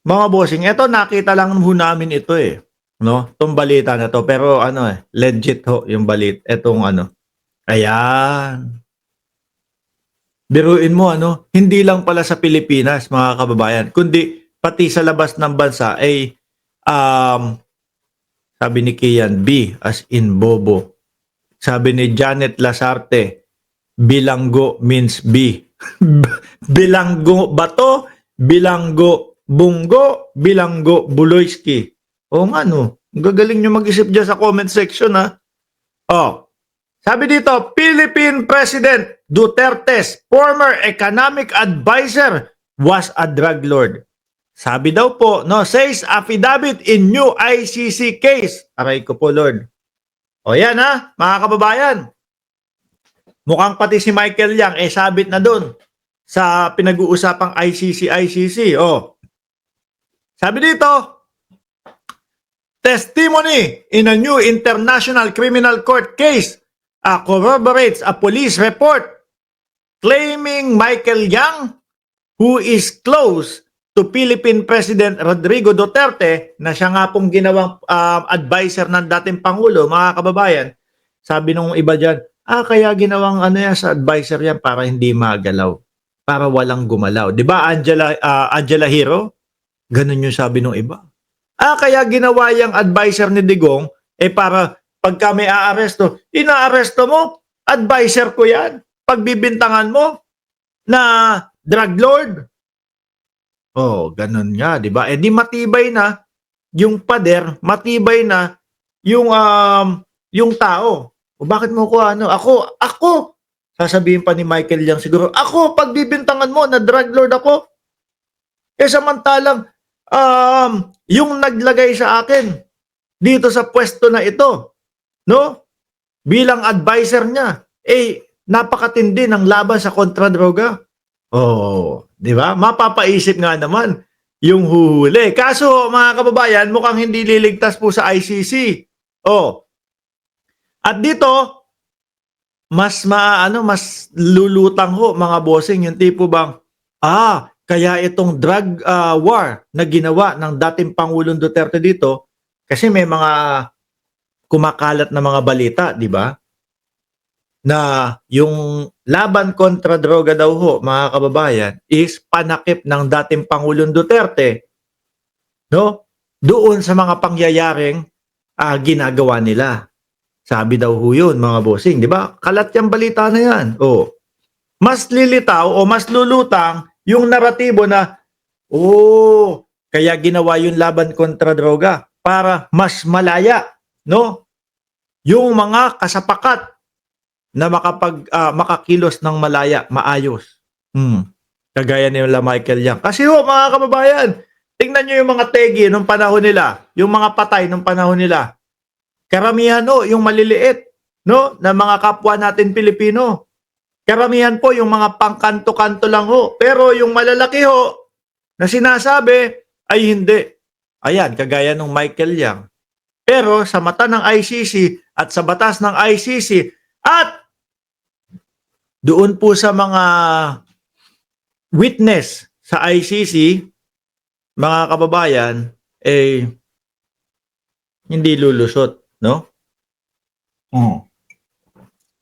Mga bossing, eto nakita lang ho namin ito eh, 'no, 'tong balita na 'to. Pero ano eh, legit ho yung etong ano, ayan. Biruin mo ano, hindi lang pala sa Pilipinas mga kababayan, kundi pati sa labas ng bansa ay, um, sabi ni Kian, B as in bobo. Sabi ni Janet Lasarte, bilanggo means B. Bilanggo ba 'to? Bilanggo bunggo, bilanggo buloyski. Oo nga 'no, ang gagaling niyo mag-isip diyan sa comment section, ha. Oh, sabi dito, Philippine President Duterte's former economic advisor was a drug lord. Sabi daw po, no, says affidavit in new ICC case. Aray ko po, Lord. O yan ha, mga kababayan. Mukhang pati si Michael Yang sabit na doon sa pinag-uusapang ICC. Oh. Sabi dito, testimony in a new international criminal court case corroborates a police report claiming Michael Yang, who is close to Philippine President Rodrigo Duterte, na siya nga pong ginawang advisor ng dating Pangulo, mga kababayan. Sabi nung iba dyan, kaya ginawang ano yan sa advisor yan para hindi magalaw, para walang gumalaw. Di ba Angela Hero? Ganun yung sabi nung iba. Kaya ginawa yung advisor ni Digong para pagka may aaresto, inaaresto mo, advisor ko yan. Pagbibintangan mo na drug lord. Oh, ganun nga, di ba? Di matibay na yung pader, matibay na yung tao. O bakit mo ko ano? Ako, sasabihin pa ni Michael Yang siguro, ako, pagbibintangan mo na drug lord ako. Samantalang, yung naglagay sa akin dito sa pwesto na ito, no? Bilang advisor niya, napakatindi ng laban sa kontradroga. Oh, di ba? Mapapaisip nga naman yung huhuli. Kaso, mga kababayan, mukhang hindi liligtas po sa ICC. Oh. At dito, mas lulutang ho, mga bossing, yung tipo bang, kaya itong drug war na ginawa ng dating Pangulong Duterte dito, kasi may mga kumakalat na mga balita, di ba? Na yung laban kontra droga daw ho, mga kababayan, is panakip ng dating Pangulong Duterte, no? Doon sa mga pangyayaring ginagawa nila. Sabi daw ho yun, mga bossing, di ba? Kalat yung balita na yan. Oh. Mas lilitaw o mas lulutang yung naratibo na, kaya ginawa yung laban kontra droga para mas malaya, no? Yung mga kasapakat na makakilos ng malaya, maayos. Kagaya nila Michael Yang. Kasi ho, mga kababayan, tingnan nyo yung mga tegi nung panahon nila, yung mga patay nung panahon nila. Karamihan ho, yung maliliit, no, na mga kapwa natin Pilipino. Karamihan po yung mga pangkanto-kanto lang ho. Pero yung malalaki ho, na sinasabi, ay hindi. Ayan, kagaya nung Michael Yang. Pero sa mata ng ICC at sa batas ng ICC at doon po sa mga witness sa ICC, mga kababayan, hindi lulusot, no?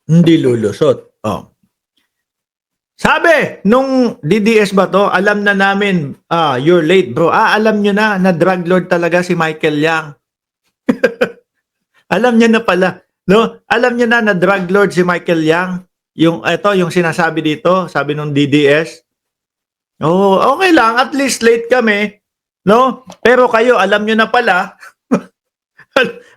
Hindi lulusot. Sabi nung DDS ba to, alam na namin, you're late bro. Alam nyo na drug lord talaga si Michael Yang. Alam niya na pala, no? Alam niya na drug lord si Michael Yang. Yung sinasabi dito, sabi nung DDS. Okay lang, at least late kami, no? Pero kayo, alam niyo na pala,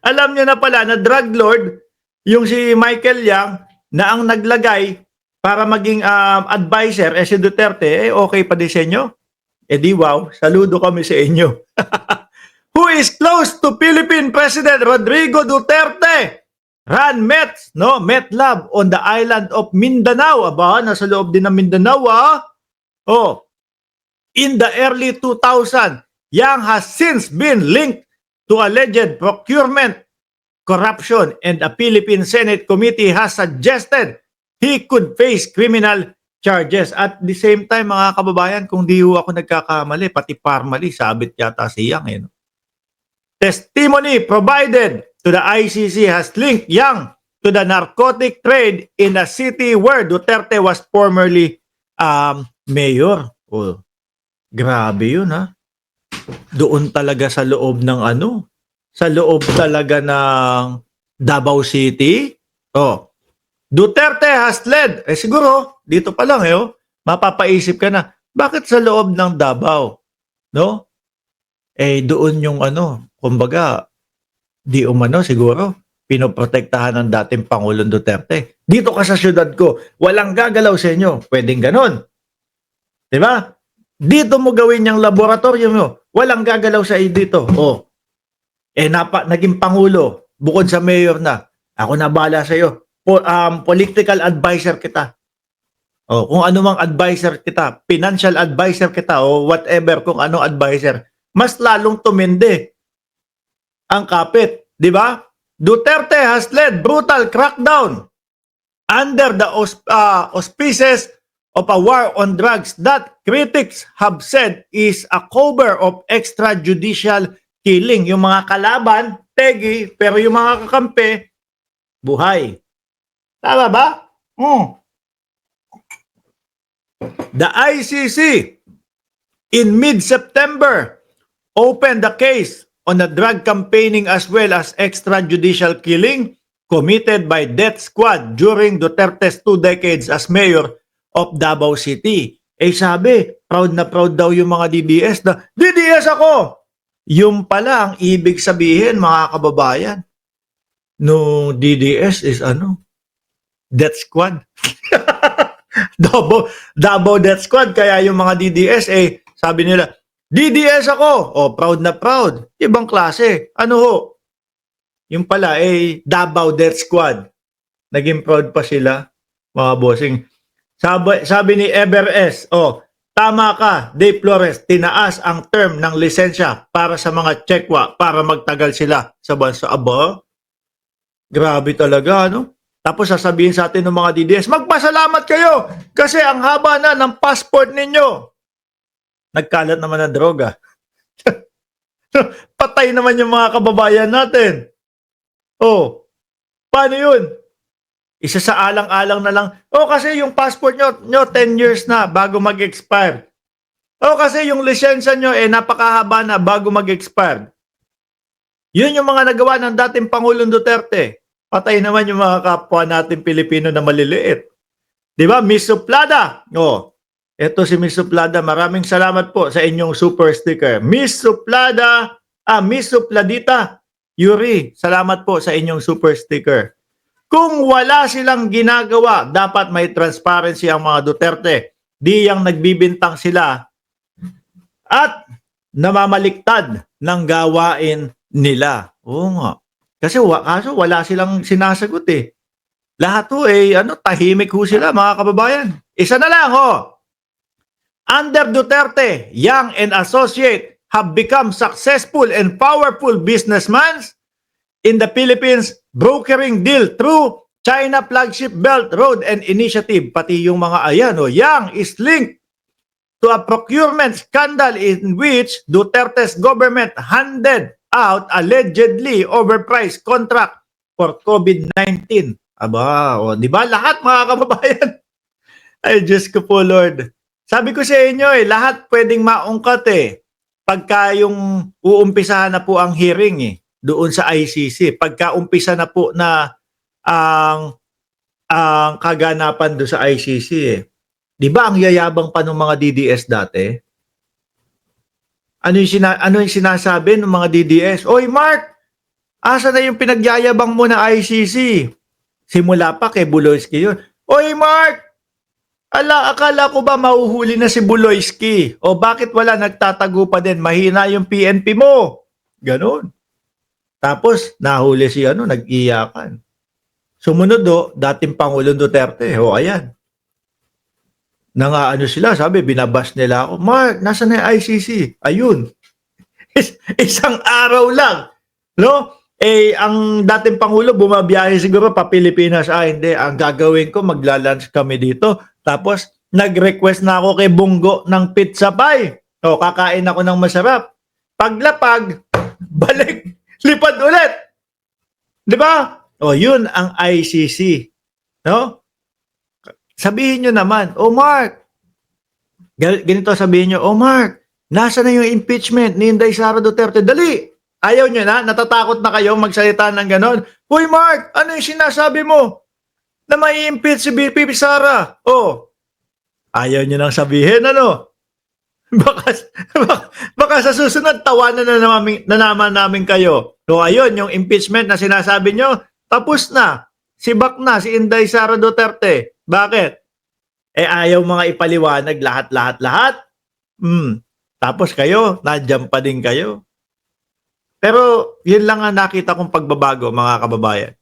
alam niyo na pala na drug lord yung si Michael Yang na ang naglagay para maging advisor si Duterte, okay pa din sa inyo? Di wow, saludo kami sa inyo. Who is close to Philippine President Rodrigo Duterte, ran Met Lab on the island of Mindanao. Aba, nasa loob din ng Mindanao, in the early 2000, Yang has since been linked to alleged procurement, corruption, and a Philippine Senate committee has suggested he could face criminal charges. At the same time, mga kababayan, kung di ho ako nagkakamali, pati Parmali, sabit yata si Yang. Eh, no? Testimony provided to the ICC has linked Yang to the narcotic trade in a city where Duterte was formerly mayor. Oh, grabe yun, ha? Doon talaga sa loob ng ano? Sa loob talaga ng Davao City? Oh, Duterte has led. Eh siguro, dito pa lang mapapaisip ka na, bakit sa loob ng Davao? No? Eh doon yung ano, kumbaga, di umano siguro, pinoprotektahan ng dating Pangulong Duterte. Dito ka sa syudad ko, walang gagalaw sa inyo. Pwedeng ganon. Di ba? Dito mo gawin yung laboratorio mo. Walang gagalaw sa iyo dito. Oh. Eh naging Pangulo, bukod sa mayor na, ako na bahala sa iyo. Political advisor kita. O, kung ano mang advisor kita, financial advisor kita, o whatever, kung anong advisor, mas lalong tumindi ang kapit. Di ba? Duterte has led brutal crackdown under the auspices of a war on drugs that critics have said is a cover of extrajudicial killing. Yung mga kalaban, tegi, pero yung mga kakampi, buhay. Tama ba? The ICC in mid-September opened the case on the drug campaigning as well as extrajudicial killing committed by Death Squad during Duterte's 2 decades as mayor of Davao City. Eh sabi, proud na proud daw yung mga DDS na, DDS ako! Yung pala ang ibig sabihin, mga kababayan, no DDS is ano? Death Squad. Davao Death Squad. Kaya yung mga DDS, sabi nila, DDS ako! Oh, proud na proud. Ibang klase. Ano ho? Yung pala, Davao Death Squad. Naging proud pa sila, mga bossing. Sabi ni Everest, tama ka, Dave Flores, tinaas ang term ng lisensya para sa mga Chekwa para magtagal sila sa bansa. Aba, grabe talaga, no? Tapos sasabihin sa atin ng mga DDS, magpasalamat kayo kasi ang haba na ng passport ninyo. Nagkalat naman ng droga. Patay naman yung mga kababayan natin. Oh, paano yun? Isa sa alang-alang na lang. Kasi yung passport nyo 10 years na bago mag-expire. Kasi yung lisensya nyo napakahaba na bago mag-expire. Yun yung mga nagawa ng dating Pangulong Duterte. Patay naman yung mga kapwa natin Pilipino na maliliit. Di ba? Miss Suplada. Eto si Miss Suplada. Maraming salamat po sa inyong super sticker. Miss Suplada, Miss Supladita Yuri, salamat po sa inyong super sticker. Kung wala silang ginagawa, dapat may transparency ang mga Duterte. Di yang nagbibintang sila at namamaliktad ng gawain nila. Oo nga. Kasi kaso wala silang sinasagot Lahat tahimik ho sila, mga kababayan. Isa na lang Under Duterte, Yang and associate have become successful and powerful businessmen in the Philippines, brokering deal through China Flagship Belt Road and Initiative. Pati yung mga Yang is linked to a procurement scandal in which Duterte's government handed out allegedly overpriced contract for COVID-19. Aba, di ba? Lahat, mga kababayan. Ay, Diyos ko po, Lord. Sabi ko sa inyo lahat pwedeng maungkat pagka yung uumpisahan na po ang hearing doon sa ICC. Pagka umpisa na po na ang kaganapan doon sa ICC Di ba ang yayabang pa ng mga DDS dati? Ano yung sinasabi ng mga DDS? Oy Mark, asa na yung pinagyayabang mo na ICC? Simula pa kay Buloyski yun. Oy Mark, akala ko ba mahuhuli na si Buloyski? O bakit wala nagtatago pa din? Mahina yung PNP mo. Ganon. Tapos nahuli si nag-iyakan. Sumunod dating Pangulong Duterte. Ayan. Sila, sabi, binabas nila ako. Mark, nasa na yung ICC? Ayun. Isang araw lang. No? Ang dating Pangulo, bumabiyahe siguro pa Pilipinas. Hindi. Ang gagawin ko, maglalunch kami dito. Tapos, Nag-request na ako kay Bungo ng pizza pie. O, kakain ako ng masarap. Paglapag, balik, lipad ulit. Di ba? O, yun ang ICC. No? Sabihin nyo naman, oh Mark, ganito sabihin nyo, oh Mark, nasa na yung impeachment ni Inday Sara Duterte? Dali! Ayaw nyo na? Natatakot na kayo magsalita ng ganon? Uy Mark, ano yung sinasabi mo? Na may impeach si BP Sara. Oh, ayaw nyo nang sabihin, ano? Baka, baka sa susunod, tawanan na naman namin kayo. So ayun, yung impeachment na sinasabi nyo, tapos na. Sibak na si Inday Sara Duterte. Bakit? Ayaw mga ipaliwanag lahat. Tapos kayo, nandiyan pa din kayo. Pero yun lang ang nakita kong pagbabago, mga kababayan.